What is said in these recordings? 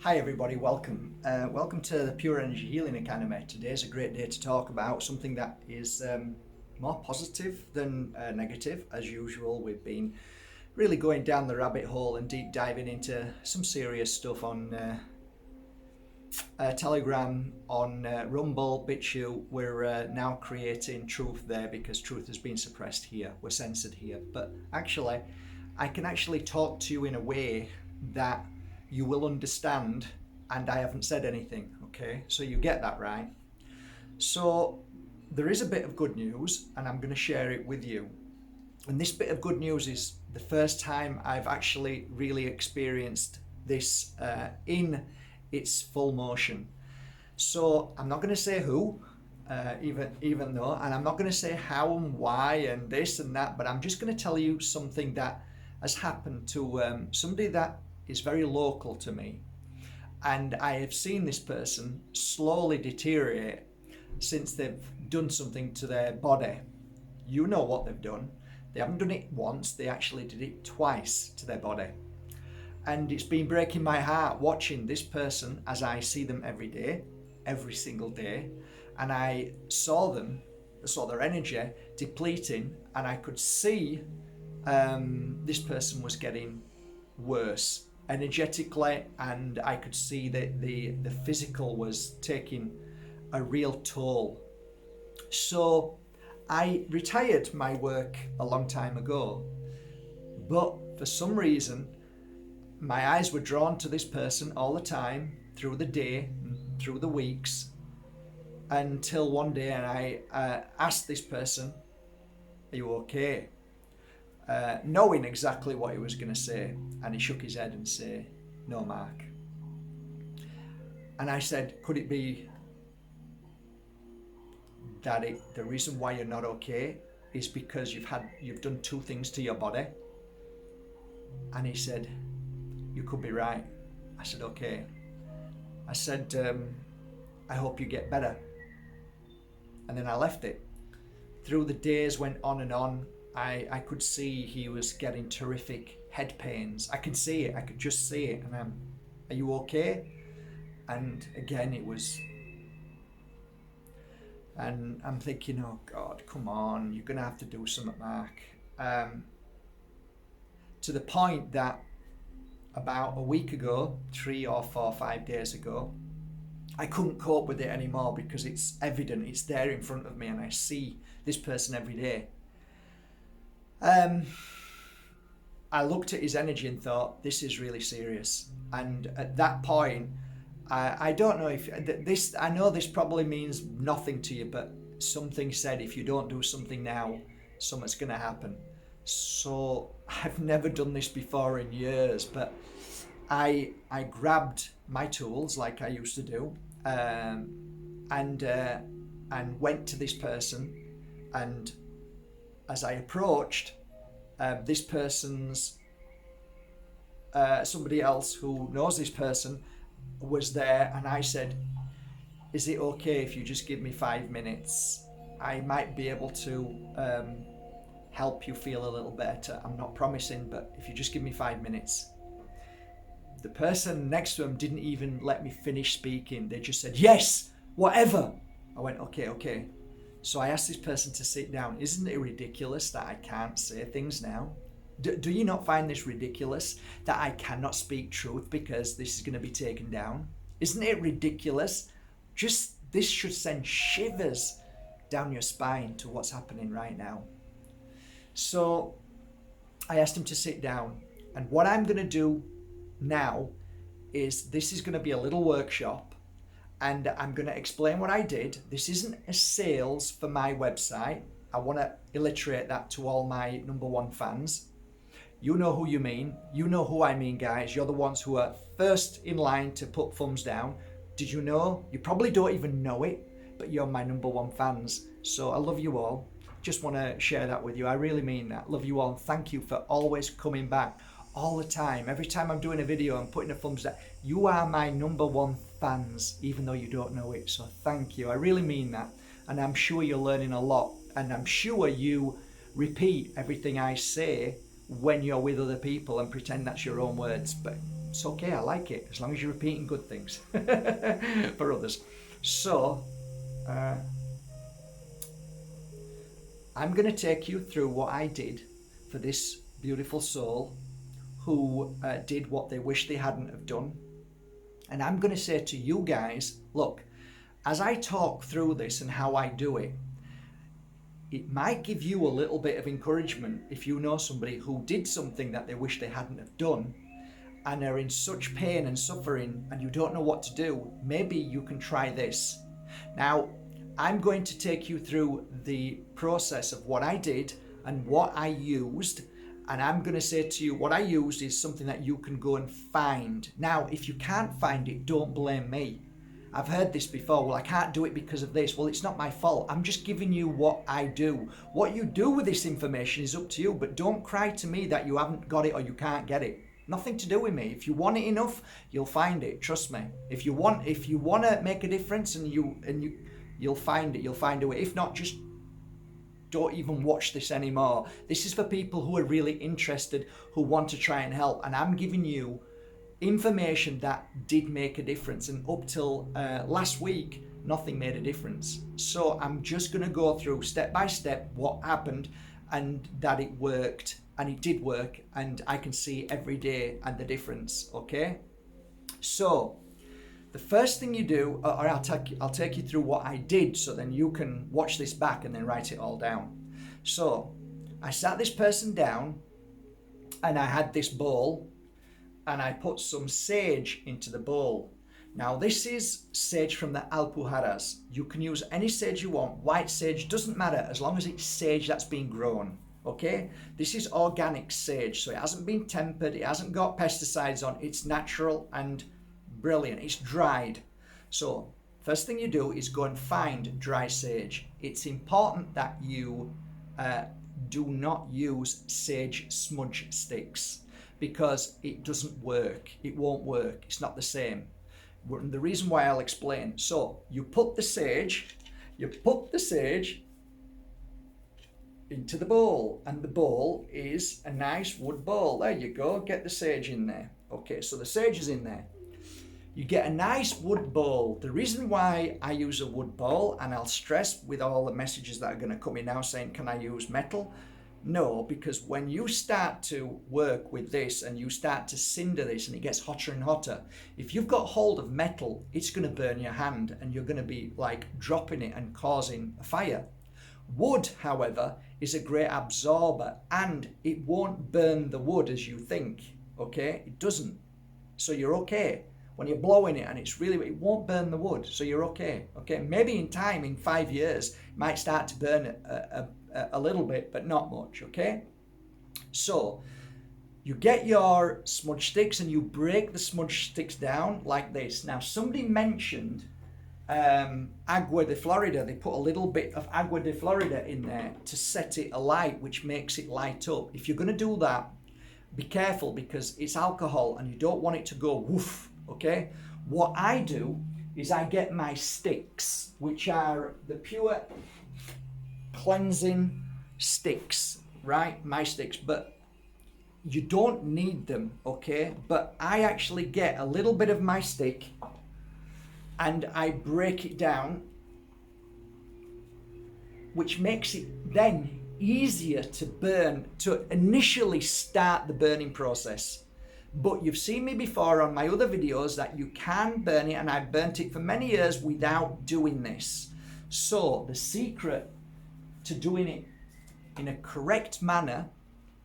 Hi everybody, welcome. Welcome to the Pure Energy Healing Academy. Today's a great day to talk about something that is more positive than negative. As usual, we've been really going down the rabbit hole and deep diving into some serious stuff on Telegram, on Rumble, BitChute. We're now creating truth there because truth has been suppressed here. We're censored here. But actually, I can actually talk to you in a way that you will understand, and I haven't said anything, okay? So you get that, right? So there is a bit of good news, and I'm going to share it with you. And this bit of good news is the first time I've actually really experienced this in its full motion. So I'm not going to say who, even though, and I'm not going to say how and why and this and that, but I'm just going to tell you something that has happened to somebody that is very local to me, and I have seen this person slowly deteriorate since they've done something to their body. You know what they've done. They haven't done it once, they actually did it twice to their body. And it's been breaking my heart watching this person as I see them every day, every single day. And I saw their energy depleting, and I could see this person was getting worse energetically, and I could see that the physical was taking a real toll. So I retired my work a long time ago, but for some reason my eyes were drawn to this person all the time, through the day, through the weeks, until one day and I asked this person, "Are you okay?" Knowing exactly what he was going to say, and he shook his head and said, "No, Mark." And I said, "Could it be that the reason why you're not okay is because you've done two things to your body?" And he said, "You could be right." I said, "Okay." I said, "I hope you get better." And then I left it. Through the days went on and on. I could see he was getting terrific head pains. I could see it. I could just see it. And "Are you okay?" And again, it was. And I'm thinking, "Oh God, come on, you're going to have to do something, Mark." To the point that about a week ago, 3 or 4 or 5 days ago, I couldn't cope with it anymore because it's evident, it's there in front of me, and I see this person every day. I looked at his energy and thought, this is really serious. And at that point, I don't know if this, I know this probably means nothing to you, but something said, if you don't do something now, something's going to happen. So I've never done this before in years, but I grabbed my tools like I used to do, and went to this person. And as I approached, this person's somebody else who knows this person was there, and I said, "Is it okay if you just give me 5 minutes? I might be able to help you feel a little better. I'm not promising, but if you just give me 5 minutes." The person next to him didn't even let me finish speaking. They just said, "Yes, whatever." I went, okay. So I asked this person to sit down. Isn't it ridiculous that I can't say things now? Do you not find this ridiculous that I cannot speak truth because this is going to be taken down? Isn't it ridiculous? This should send shivers down your spine to what's happening right now. So I asked him to sit down. And what I'm going to do now is, this is going to be a little workshop, and I'm going to explain what I did. This isn't a sales for my website. I want to illustrate that to all my number one fans. You know who you mean. You know who I mean, guys. You're the ones who are first in line to put thumbs down. Did you know? You probably don't even know it, but you're my number one fans. So I love you all. Just want to share that with you. I really mean that. Love you all. And thank you for always coming back all the time. Every time I'm doing a video, I'm putting a thumbs down. You are my number one fans, even though you don't know it. So thank you. I really mean that. And I'm sure you're learning a lot. And I'm sure you repeat everything I say when you're with other people and pretend that's your own words. But It's okay, I like it, as long as you're repeating good things for others. So, I'm going to take you through what I did for this beautiful soul who did what they wish they hadn't have done. And I'm going to say to you guys, look, as I talk through this and how I do it, it might give you a little bit of encouragement if you know somebody who did something that they wish they hadn't have done and are in such pain and suffering and you don't know what to do. Maybe you can try this. Now, I'm going to take you through the process of what I did and what I used, and I'm going to say to you what I used is something that you can go and find. Now, if you can't find it, don't blame me. I've heard this before. Well, I can't do it because of this. Well, it's not my fault. I'm just giving you what I do. What you do with this information is up to you, but don't cry to me that you haven't got it or you can't get it. Nothing to do with me. If you want it enough, you'll find it. Trust me. If you want to make a difference you'll find it. You'll find a way. If not, just don't even watch this anymore. This is for people who are really interested, who want to try and help. And I'm giving you information that did make a difference. And up till last week, nothing made a difference. So I'm just going to go through step by step what happened and that it worked. And it did work. And I can see every day and the difference. Okay? So the first thing you do, or I'll take you through what I did so then you can watch this back and then write it all down. So I sat this person down and I had this bowl and I put some sage into the bowl. Now this is sage from the Alpujarras. You can use any sage you want. White sage, doesn't matter as long as it's sage that's been grown. Okay? This is organic sage, so it hasn't been tempered, it hasn't got pesticides on, it's natural and brilliant. It's dried. So first thing you do is go and find dry sage. It's important that you do not use sage smudge sticks because it doesn't work. It won't work. It's not the same. And the reason why I'll explain. So you put the sage into the bowl, and the bowl is a nice wood bowl. There you go. Get the sage in there. Okay, so the sage is in there. You get a nice wood bowl. The reason why I use a wood bowl, and I'll stress with all the messages that are going to come in now saying, can I use metal? No, because when you start to work with this and you start to cinder this and it gets hotter and hotter, if you've got hold of metal, it's going to burn your hand and you're going to be like dropping it and causing a fire. Wood, however, is a great absorber and it won't burn the wood as you think, okay? It doesn't. So you're okay. When you're blowing it and it won't burn the wood, so you're okay. Okay, maybe in time, in 5 years, it might start to burn a little bit, but not much, okay? So you get your smudge sticks and you break the smudge sticks down like this. Now, somebody mentioned agua de Florida. They put a little bit of agua de Florida in there to set it alight, which makes it light up. If you're going to do that, be careful because it's alcohol and you don't want it to go woof. Okay, what I do is I get my sticks, which are the pure cleansing sticks, right? My sticks, but you don't need them, okay? But I actually get a little bit of my stick and I break it down, which makes it then easier to burn, to initially start the burning process. But you've seen me before on my other videos that you can burn it, and I've burnt it for many years without doing this. So the secret to doing it in a correct manner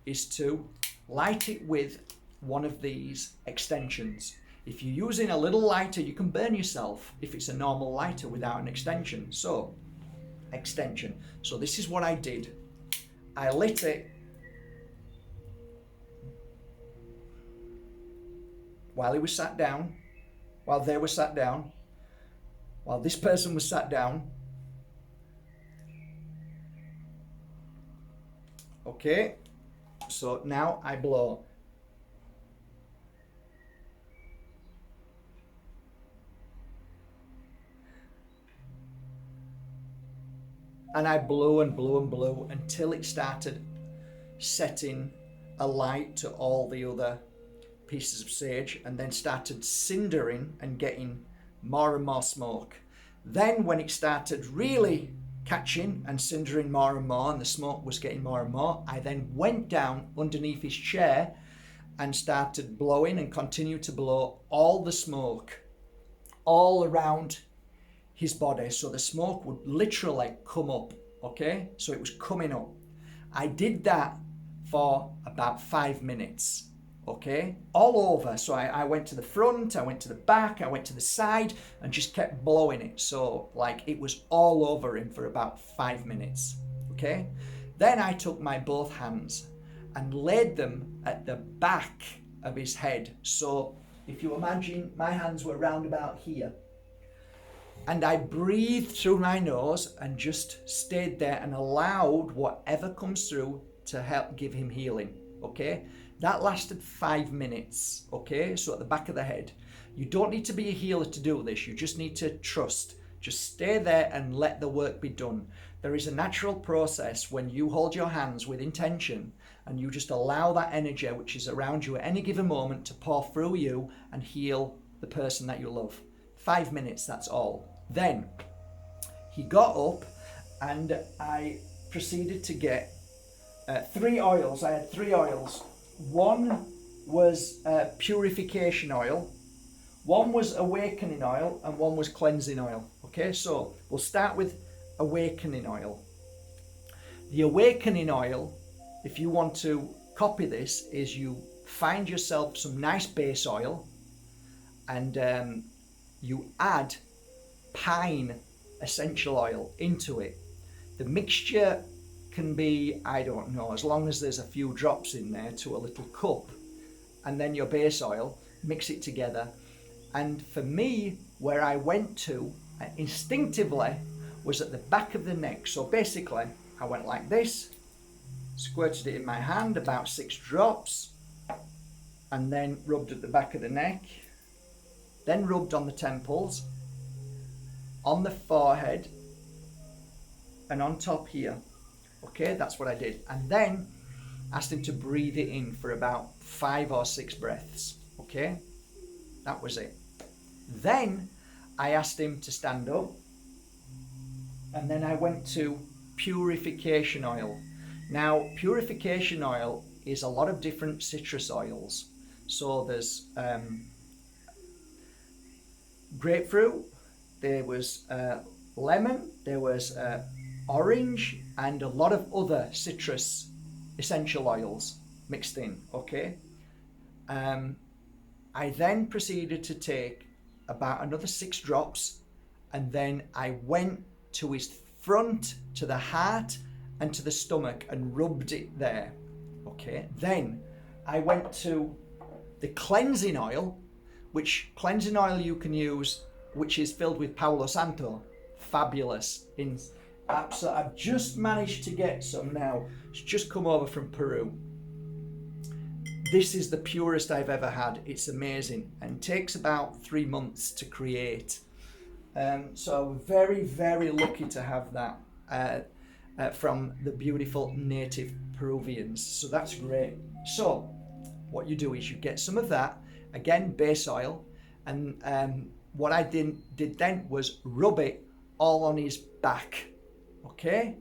is to light it with one of these extensions. If you're using a little lighter, you can burn yourself if it's a normal lighter without an extension. So, extension. So this is what I did. I lit it while he was sat down, while they were sat down, while this person was sat down. Okay, so now I blow. And I blew and blew and blew until it started setting a light to all the other pieces of sage and then started cindering and getting more and more smoke. Then when it started really catching and cindering more and more and the smoke was getting more and more, I then went down underneath his chair and started blowing and continued to blow all the smoke all around his body. So the smoke would literally come up, okay? So it was coming up. I did that for about 5 minutes, okay? All over. So I went to the front, I went to the back, I went to the side and just kept blowing it. So like it was all over him for about 5 minutes, okay? Then I took my both hands and laid them at the back of his head. So if you imagine, my hands were round about here. And I breathed through my nose and just stayed there and allowed whatever comes through to help give him healing, okay? That lasted 5 minutes, okay? So at the back of the head. You don't need to be a healer to do this. You just need to trust. Just stay there and let the work be done. There is a natural process when you hold your hands with intention and you just allow that energy which is around you at any given moment to pour through you and heal the person that you love. 5 minutes, that's all. Then he got up and I proceeded to get 3 oils. I had 3 oils. One was purification oil, one was awakening oil, and one was cleansing oil. Okay, so we'll start with awakening oil. The awakening oil, if you want to copy this, is you find yourself some nice base oil and you add pine essential oil into it. The mixture can be, I don't know, as long as there's a few drops in there to a little cup, and then your base oil, mix it together. And for me, where I went to instinctively was at the back of the neck. So basically I went like this, squirted it in my hand, about 6 drops, and then rubbed at the back of the neck, then rubbed on the temples, on the forehead, and on top here. Okay, that's what I did. And then asked him to breathe it in for about 5 or 6 breaths. Okay, that was it. Then I asked him to stand up, and then I went to purification oil. Now, purification oil is a lot of different citrus oils. So there's grapefruit, there was lemon, there was orange, and a lot of other citrus essential oils mixed in, okay? I then proceeded to take about another 6 drops, and then I went to his front, to the heart, and to the stomach and rubbed it there, okay? Then I went to the cleansing oil, which cleansing oil you can use, which is filled with Palo Santo. Fabulous. I've just managed to get some now. It's just come over from Peru. This is the purest I've ever had. It's amazing and takes about 3 months to create. So very, very lucky to have that from the beautiful native Peruvians. So that's great. So what you do is you get some of that, again, base oil, and what I did then was rub it all on his back, okay?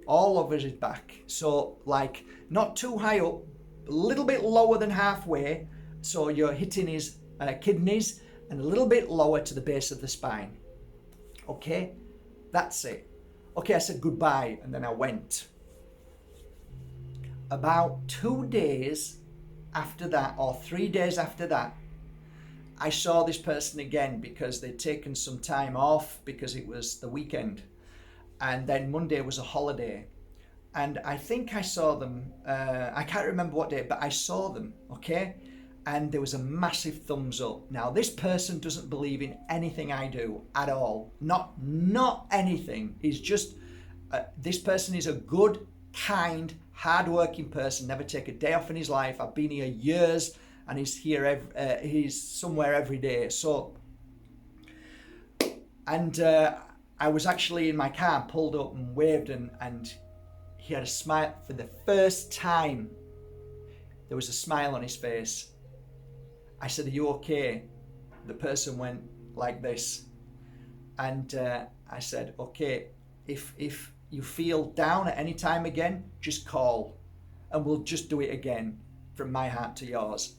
All over his back. So like not too high up, a little bit lower than halfway, so you're hitting his kidneys, and a little bit lower to the base of the spine. Okay, that's it. Okay, I said goodbye, and then I went. About 2 days after that, or 3 days after that, I saw this person again because they'd taken some time off because it was the weekend, and then Monday was a holiday, and I think I saw them, I can't remember what day, but I saw them, okay? And there was a massive thumbs up. Now, this person doesn't believe in anything I do at all. Not anything. He's just, this person is a good, kind, hard-working person, never take a day off in his life. I've been here years, and he's here, he's somewhere every day. So, and I was actually in my car, pulled up and waved, and he had a smile. For the first time, there was a smile on his face. I said, are you okay? The person went like this. And I said, okay, if you feel down at any time again, just call and we'll just do it again from my heart to yours.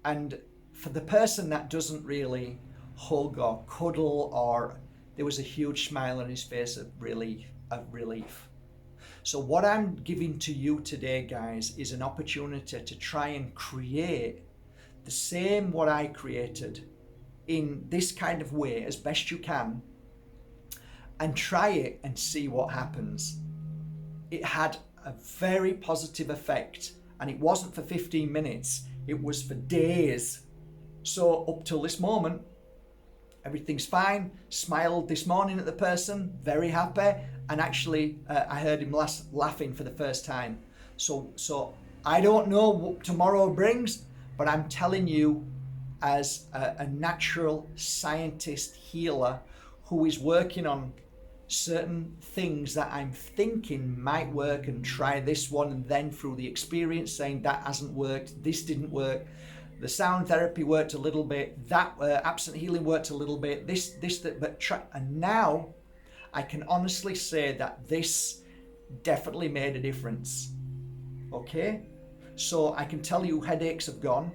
And for the person that doesn't really hug or cuddle, or there was a huge smile on his face of relief. So what I'm giving to you today, guys, is an opportunity to try and create the same what I created in this kind of way as best you can, and try it and see what happens. It had a very positive effect, and it wasn't for 15 minutes, it was for days. So up till this moment, everything's fine. Smiled this morning at the person, very happy, and actually I heard him laughing for the first time. So I don't know what tomorrow brings, but I'm telling you, as a natural scientist healer who is working on certain things that I'm thinking might work, and try this one, and then through the experience saying that hasn't worked, this didn't work, the sound therapy worked a little bit, that absent healing worked a little bit, and now I can honestly say that this definitely made a difference. Okay, so I can tell you headaches have gone,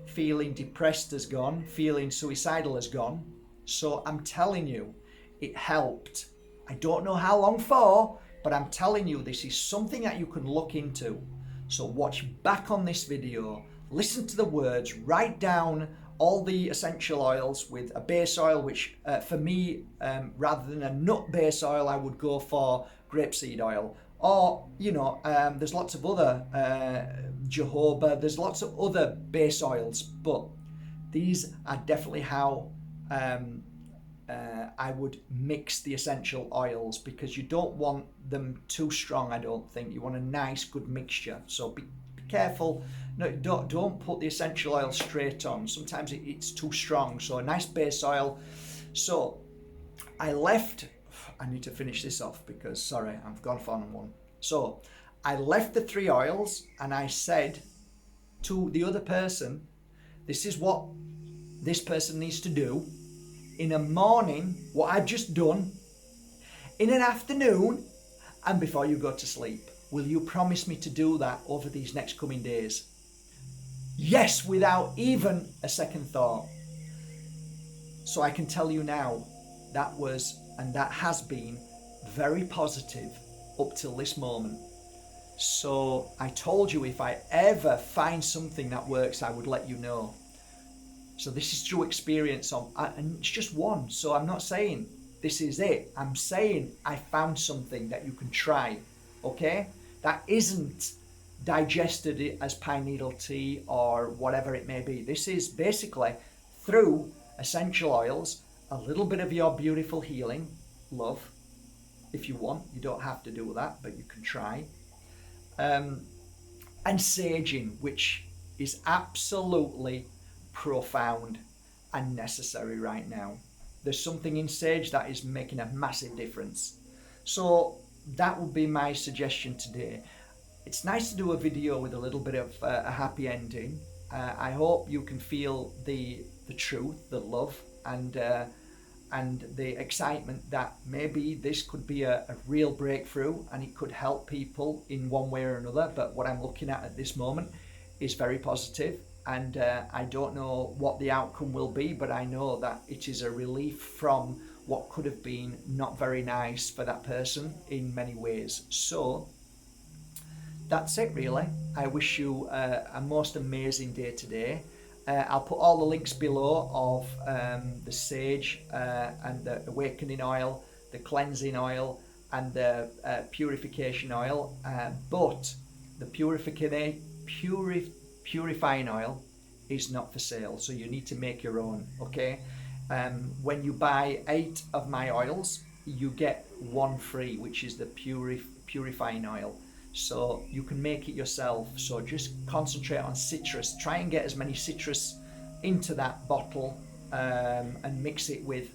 feeling depressed has gone, feeling suicidal has gone. So I'm telling you, it helped. I don't know how long for, but I'm telling you, this is something that you can look into. So watch back on this video, listen to the words, write down all the essential oils with a base oil, which for me, rather than a nut base oil, I would go for grapeseed oil. Or, there's lots of other jojoba, there's lots of other base oils, but these are definitely how I would mix the essential oils, because you don't want them too strong, I don't think. You want a nice, good mixture. So be careful. No, don't put the essential oil straight on. Sometimes it's too strong. So a nice base oil. So I need to finish this off because, sorry, I've gone off on one. So I left the 3 oils and I said to the other person, this is what this person needs to do. In a morning, what I've just done, in an afternoon, and before you go to sleep. Will you promise me to do that over these next coming days? Yes, without even a second thought. So I can tell you now, that was, and that has been, very positive up till this moment. So I told you if I ever find something that works, I would let you know. So this is through experience, and it's just one. So I'm not saying this is it. I'm saying I found something that you can try, okay? That isn't digested as pine needle tea or whatever it may be. This is basically through essential oils, a little bit of your beautiful healing, love, if you want. You don't have to do that, but you can try. And saging, which is absolutely profound and necessary right now. There's something in sage that is making a massive difference. So that would be my suggestion today. It's nice to do a video with a little bit of a happy ending. I hope you can feel the truth, the love, and the excitement that maybe this could be a real breakthrough and it could help people in one way or another. But what I'm looking at this moment is very positive. And I don't know what the outcome will be, but I know that it is a relief from what could have been not very nice for that person in many ways. So that's it really. I wish you a most amazing day today. I'll put all the links below of the sage and the awakening oil, the cleansing oil, and the purification oil. But the purifying oil is not for sale, so you need to make your own, okay? When you buy 8 of my oils, you get 1 free, which is the purifying oil. So you can make it yourself. So just concentrate on citrus. Try and get as many citrus into that bottle and mix it with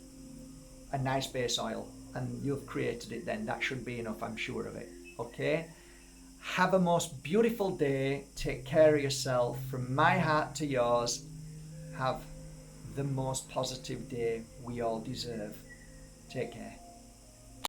a nice base oil, and you've created it then. That should be enough, I'm sure of it, okay? Have a most beautiful day. Take care of yourself. From my heart to yours, have the most positive day we all deserve. Take care.